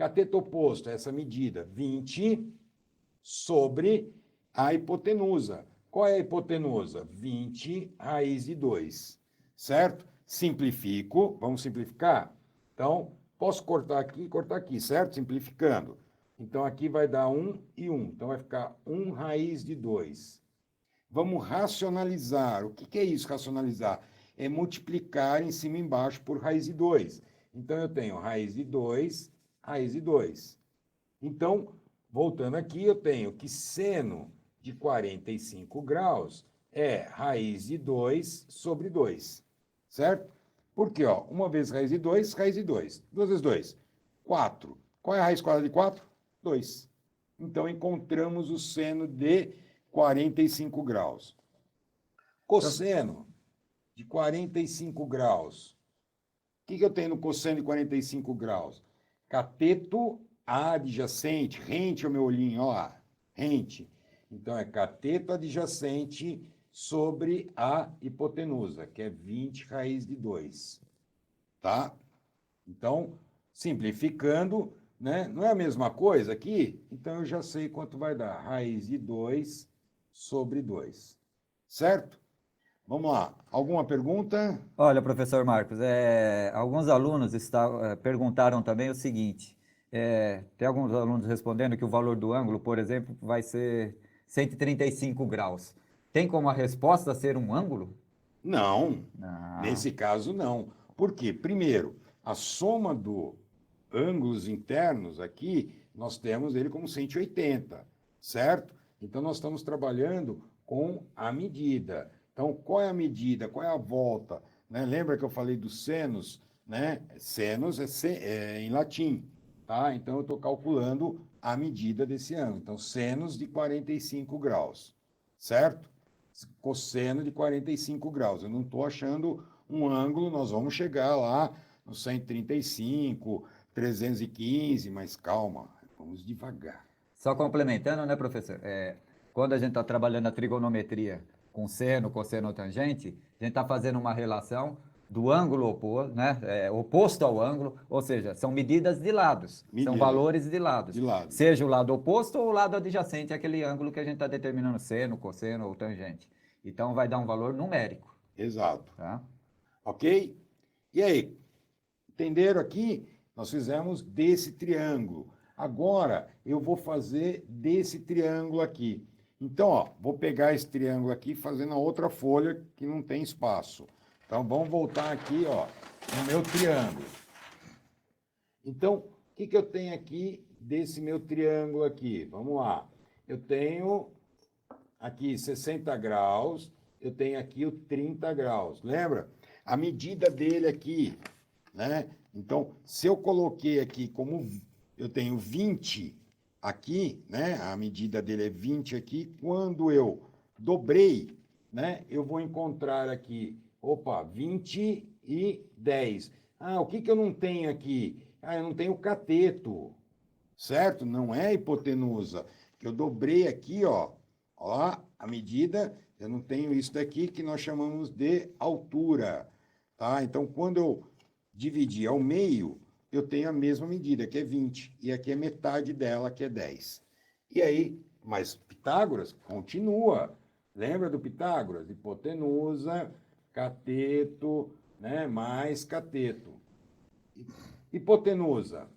Cateto oposto a essa medida, 20 sobre a hipotenusa. Qual é a hipotenusa? 20 raiz de 2, certo? Simplifico, vamos simplificar? Então, posso cortar aqui, certo? Simplificando. Então, aqui vai dar 1 e 1. Então, vai ficar 1 raiz de 2. Vamos racionalizar. O que é isso, racionalizar? É multiplicar em cima e embaixo por raiz de 2. Então, eu tenho raiz de 2, raiz de 2. Então, voltando aqui, eu tenho que seno de 45 graus é raiz de 2 sobre 2, certo? Porque, ó, uma vez raiz de 2, raiz de 2. 2 vezes 2, 4. Qual é a raiz quadrada de 4? 2. Então, encontramos o seno de 45 graus. Cosseno de 45 graus. O que eu tenho no cosseno de 45 graus? Cateto adjacente, rente ao meu olhinho, ó, rente. Então, é cateto adjacente sobre a hipotenusa, que é 20 raiz de 2, tá? Então, simplificando, né? Não é a mesma coisa aqui? Então, eu já sei quanto vai dar. Raiz de 2 sobre 2, certo? Vamos lá. Alguma pergunta? Olha, professor Marcos, alguns alunos perguntaram também o seguinte: tem alguns alunos respondendo que o valor do ângulo, por exemplo, vai ser 135 graus. Tem como a resposta ser um ângulo? Não, Não. nesse caso não. Por quê? Primeiro, a soma do ângulos internos aqui, nós temos ele como 180, certo? Então, nós estamos trabalhando com a medida. Então, qual é a medida? Qual é a volta? Né? Lembra que eu falei dos senos? Né? Senos é em latim, tá? Então, eu estou calculando a medida desse ângulo. Então, senos de 45 graus, certo? Cosseno de 45 graus. Eu não estou achando um ângulo, nós vamos chegar lá no 135, 315, mas calma, vamos devagar. Só complementando, né, professor? Quando a gente está trabalhando a trigonometria com seno, cosseno, tangente, a gente está fazendo uma relação do ângulo oposto, né, oposto ao ângulo, ou seja, são medidas de lados, são Medida valores de de lados. lado. Seja o lado oposto ou o lado adjacente àquele ângulo que a gente está determinando seno, cosseno ou tangente. Então vai dar um valor numérico, Exato. tá? Ok? E aí, entenderam aqui? Nós fizemos desse triângulo. Agora, eu vou fazer desse triângulo aqui. Então, ó, vou pegar esse triângulo aqui, fazendo a outra folha que não tem espaço. Então, vamos voltar aqui, ó, no meu triângulo. Então, o que eu tenho aqui desse meu triângulo aqui? Vamos lá. Eu tenho aqui 60 graus, eu tenho aqui o 30 graus. Lembra? A medida dele aqui, né? Então, se eu coloquei aqui como eu tenho 20 aqui, né? A medida dele é 20 aqui. Quando eu dobrei, né? Eu vou encontrar aqui, opa, 20 e 10. Ah, o que eu não tenho aqui? Ah, eu não tenho cateto, certo? Não é hipotenusa. Eu dobrei aqui, ó, a medida, eu não tenho isso daqui que nós chamamos de altura, tá? Então, quando eu dividir ao meio, eu tenho a mesma medida, que é 20, e aqui é metade dela, que é 10. E aí, mas Pitágoras continua. Lembra do Pitágoras? Hipotenusa, cateto, né, mais cateto. Hipotenusa,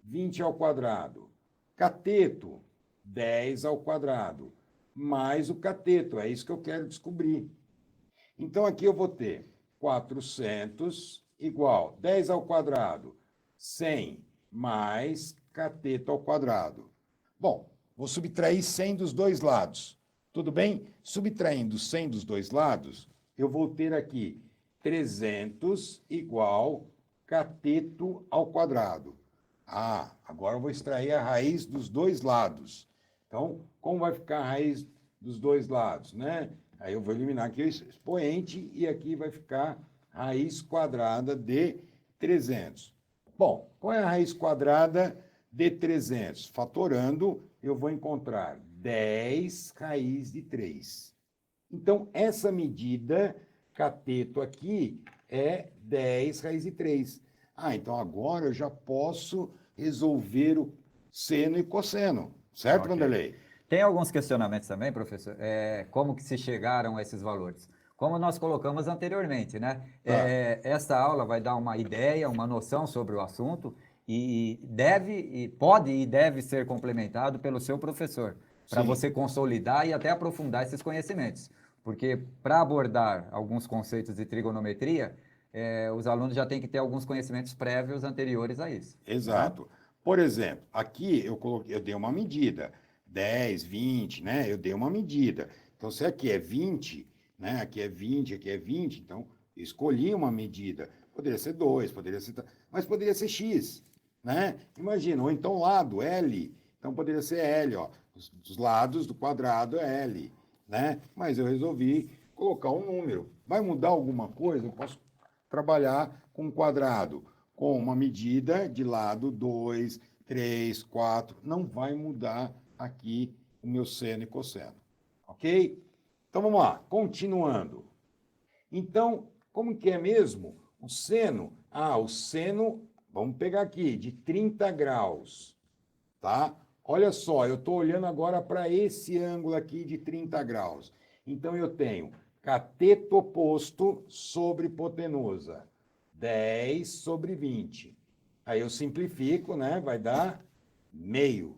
20 ao quadrado. Cateto, 10 ao quadrado. Mais o cateto, é isso que eu quero descobrir. Então, aqui eu vou ter 400 igual 10 ao quadrado, 100 mais cateto ao quadrado. Bom, vou subtrair 100 dos dois lados. Tudo bem? Subtraindo 100 dos dois lados, eu vou ter aqui 300 igual cateto ao quadrado. Ah, agora eu vou extrair a raiz dos dois lados. Então, como vai ficar a raiz dos dois lados, né? Aí eu vou eliminar aqui o expoente e aqui vai ficar raiz quadrada de 300. Bom, qual é a raiz quadrada de 300? Fatorando, eu vou encontrar 10 raiz de 3. Então, essa medida, cateto aqui, é 10 raiz de 3. Ah, então agora eu já posso resolver o seno e cosseno. Certo, Ok. Vanderlei? Tem alguns questionamentos também, professor. Como que se chegaram a esses valores? Como nós colocamos anteriormente, né? Tá. Esta aula vai dar uma ideia, uma noção sobre o assunto e deve, e pode e deve ser complementado pelo seu professor, para Sim, você consolidar e até aprofundar esses conhecimentos. Porque para abordar alguns conceitos de trigonometria, os alunos já têm que ter alguns conhecimentos prévios anteriores a isso, né? exato. Por exemplo, aqui eu dei uma medida, 10, 20, né? Eu dei uma medida. Então, se aqui é 20, né? Aqui é 20, aqui é 20, então eu escolhi uma medida. Poderia ser 2, poderia ser, mas poderia ser X, né? Imagina, ou então lado, L. Então poderia ser L, ó. Os lados do quadrado é L, né? Mas eu resolvi colocar um número. Vai mudar alguma coisa? Eu posso trabalhar com um quadrado, com uma medida de lado 2, 3, 4. Não vai mudar aqui o meu seno e cosseno. Ok? Então vamos lá, continuando. Então, como que é mesmo? O seno, o seno, vamos pegar aqui, de 30 graus, tá? Olha só, eu estou olhando agora para esse ângulo aqui de 30 graus. Então, eu tenho cateto oposto sobre hipotenusa, 10 sobre 20. Aí eu simplifico, né? Vai dar meio.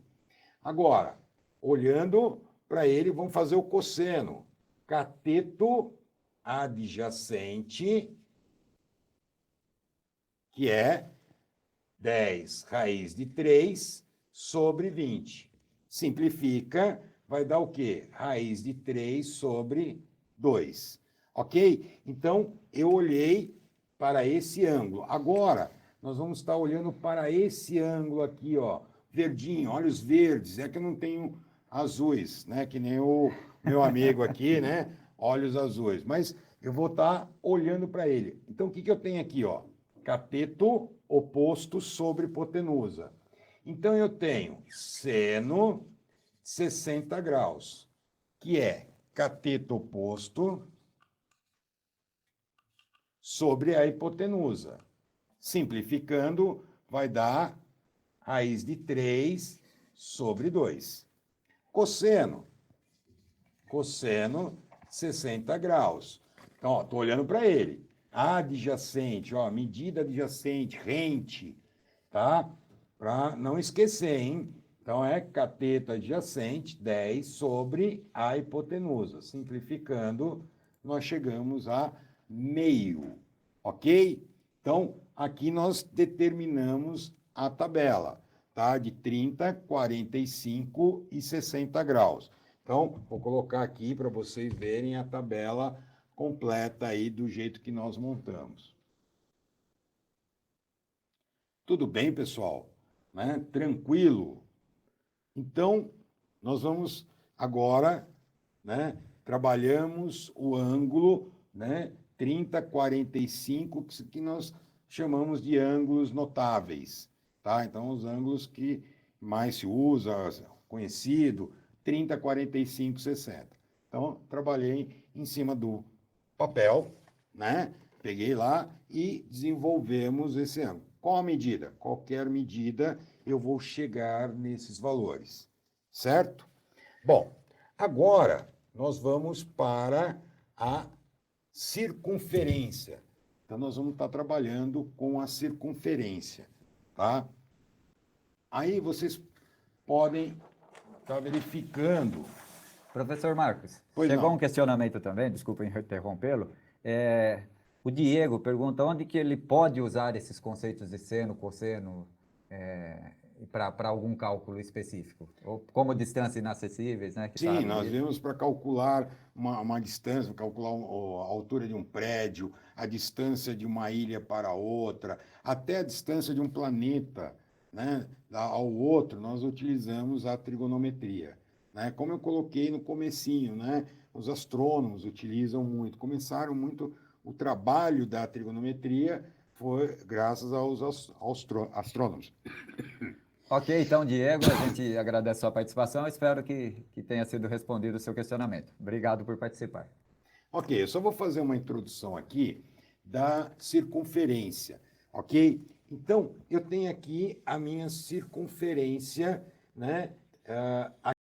Agora, olhando para ele, vamos fazer o cosseno. Cateto adjacente, que é 10 raiz de 3 sobre 20. Simplifica, vai dar o quê? Raiz de 3 sobre 2. Ok? Então, eu olhei para esse ângulo. Agora, nós vamos estar olhando para esse ângulo aqui, ó, verdinho, olhos verdes. É que eu não tenho azuis, né? Que nem o meu amigo aqui, né? Olhos azuis. Mas eu vou estar olhando para ele. Então, o que eu tenho aqui, ó? Cateto oposto sobre hipotenusa. Então, eu tenho seno 60 graus, que é cateto oposto sobre a hipotenusa. Simplificando, vai dar raiz de 3 sobre 2. Cosseno, cosseno 60 graus. Então, estou olhando para ele. Adjacente, ó, medida adjacente, rente, tá? Para não esquecer, hein? Então, é cateto adjacente, 10 sobre a hipotenusa. Simplificando, nós chegamos a meio, ok? Então, aqui nós determinamos a tabela, tá? De 30, 45 e 60 graus. Então, vou colocar aqui para vocês verem a tabela completa aí do jeito que nós montamos. Tudo bem, pessoal? Né? Tranquilo? Então, nós vamos agora, né? Trabalhamos o ângulo, né? 30, 45, que nós chamamos de ângulos notáveis, tá? Então, os ângulos que mais se usa, conhecido, 30, 45, 60. Então, trabalhei em cima do papel, né? Peguei lá e desenvolvemos esse ângulo. Qual a medida? Qualquer medida eu vou chegar nesses valores, certo? Bom, agora nós vamos para a circunferência. Então, nós vamos estar trabalhando com a circunferência, tá? Aí vocês podem estar verificando. Professor Marcos, Pois chegou um não. questionamento também, desculpa interrompê-lo. O Diego pergunta onde que ele pode usar esses conceitos de seno, cosseno, para algum cálculo específico, ou como distâncias inacessíveis, né, que está Sim, no nós livro. vimos para calcular uma distância, calcular a altura de um prédio, a distância de uma ilha para outra, até a distância de um planeta, né, ao outro, nós utilizamos a trigonometria, né? Como eu coloquei no comecinho, né, os astrônomos utilizam muito, começaram muito o trabalho da trigonometria foi graças aos astrônomos. Ok, então, Diego, a gente agradece a sua participação, espero que tenha sido respondido o seu questionamento. Obrigado por participar. Ok, eu só vou fazer uma introdução aqui da circunferência, ok? Então, eu tenho aqui a minha circunferência, né?